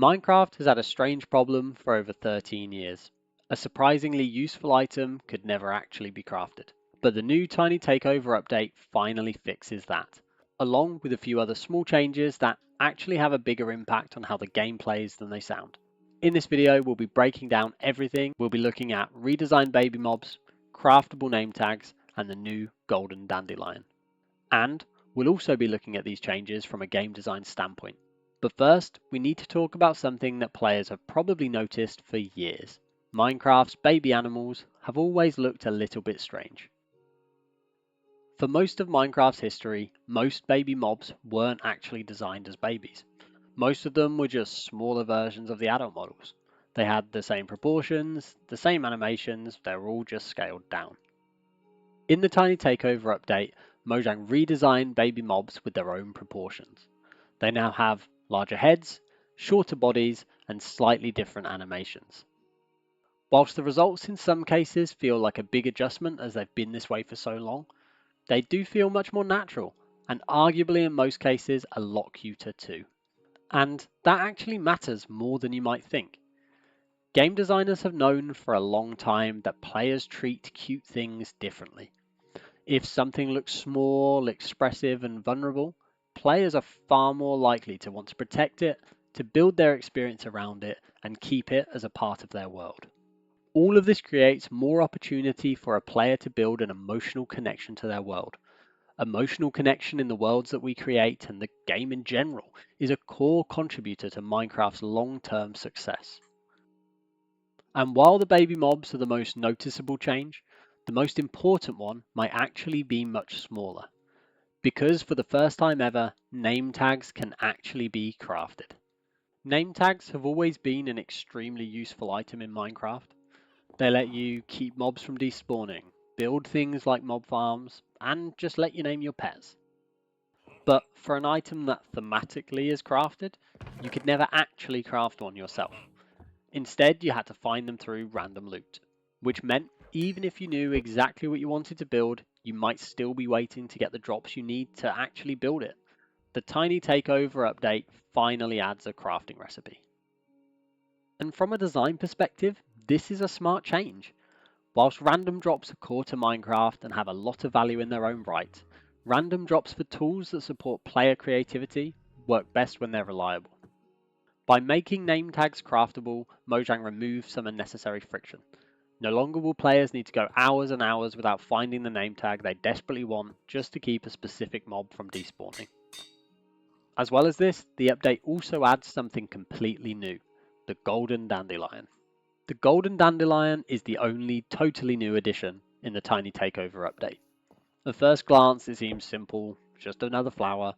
Minecraft has had a strange problem for over 13 years. A surprisingly useful item could never actually be crafted. But the new Tiny Takeover update finally fixes that, along with a few other small changes that actually have a bigger impact on how the game plays than they sound. In this video, we'll be breaking down everything. We'll be looking at redesigned baby mobs, craftable name tags, and the new Golden Dandelion. And we'll also be looking at these changes from a game design standpoint. But first, we need to talk about something that players have probably noticed for years. Minecraft's baby animals have always looked a little bit strange. For most of Minecraft's history, most baby mobs weren't actually designed as babies. Most of them were just smaller versions of the adult models. They had the same proportions, the same animations, they were all just scaled down. In the Tiny Takeover update, Mojang redesigned baby mobs with their own proportions. They now have larger heads, shorter bodies, and slightly different animations. Whilst the results in some cases feel like a big adjustment as they've been this way for so long, they do feel much more natural, and arguably in most cases a lot cuter too. And that actually matters more than you might think. Game designers have known for a long time that players treat cute things differently. If something looks small, expressive, and vulnerable, players are far more likely to want to protect it, to build their experience around it, and keep it as a part of their world. All of this creates more opportunity for a player to build an emotional connection to their world. Emotional connection in the worlds that we create and the game in general is a core contributor to Minecraft's long-term success. And while the baby mobs are the most noticeable change, the most important one might actually be much smaller. Because for the first time ever, name tags can actually be crafted. Name tags have always been an extremely useful item in Minecraft. They let you keep mobs from despawning, build things like mob farms, and just let you name your pets. But for an item that thematically is crafted, you could never actually craft one yourself. Instead, you had to find them through random loot, which meant even if you knew exactly what you wanted to build, you might still be waiting to get the drops you need to actually build it. The Tiny Takeover update finally adds a crafting recipe. And from a design perspective, this is a smart change. Whilst random drops are core to Minecraft and have a lot of value in their own right, random drops for tools that support player creativity work best when they're reliable. By making name tags craftable, Mojang removes some unnecessary friction. No longer will players need to go hours and hours without finding the name tag they desperately want just to keep a specific mob from despawning. As well as this, the update also adds something completely new, the Golden Dandelion. The Golden Dandelion is the only totally new addition in the Tiny Takeover update. At first glance it seems simple, just another flower,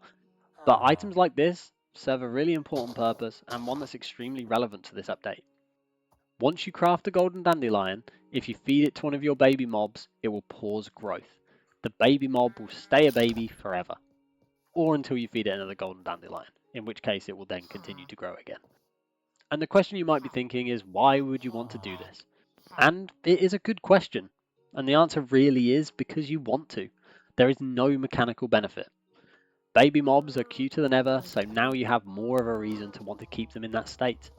but items like this serve a really important purpose and one that's extremely relevant to this update. Once you craft a Golden Dandelion, if you feed it to one of your baby mobs, it will pause growth. The baby mob will stay a baby forever, or until you feed it another Golden Dandelion, in which case it will then continue to grow again. And the question you might be thinking is, why would you want to do this? And it is a good question, and the answer really is because you want to. There is no mechanical benefit. Baby mobs are cuter than ever, so now you have more of a reason to want to keep them in that state.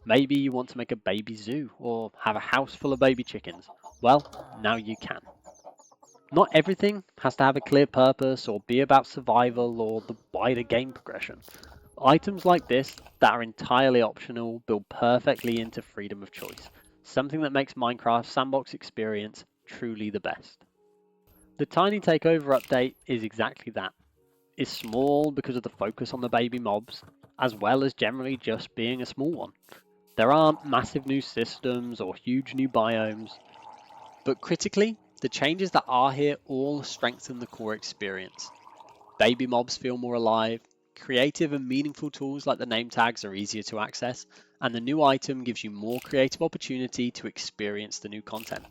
Maybe you want to make a baby zoo, or have a house full of baby chickens. Well, now you can. Not everything has to have a clear purpose or be about survival or the wider game progression. Items like this that are entirely optional build perfectly into freedom of choice, something that makes Minecraft's sandbox experience truly the best. The Tiny Takeover update is exactly that. It's small because of the focus on the baby mobs, as well as generally just being a small one. There aren't massive new systems or huge new biomes, but critically, the changes that are here all strengthen the core experience. Baby mobs feel more alive, creative and meaningful tools like the name tags are easier to access, and the new item gives you more creative opportunity to experience the new content.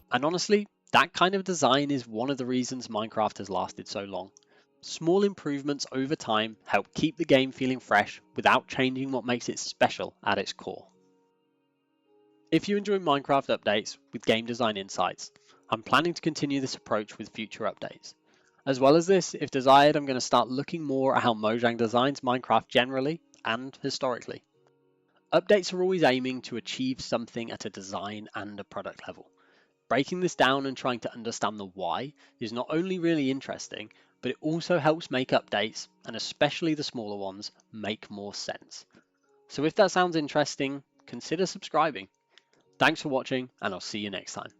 And honestly, that kind of design is one of the reasons Minecraft has lasted so long. Small improvements over time help keep the game feeling fresh without changing what makes it special at its core. If you enjoy Minecraft updates with game design insights, I'm planning to continue this approach with future updates. As well as this, if desired, I'm going to start looking more at how Mojang designs Minecraft generally and historically. Updates are always aiming to achieve something at a design and a product level. Breaking this down and trying to understand the why is not only really interesting, but it also helps make updates, and especially the smaller ones, make more sense. So if that sounds interesting, consider subscribing. Thanks for watching, and I'll see you next time.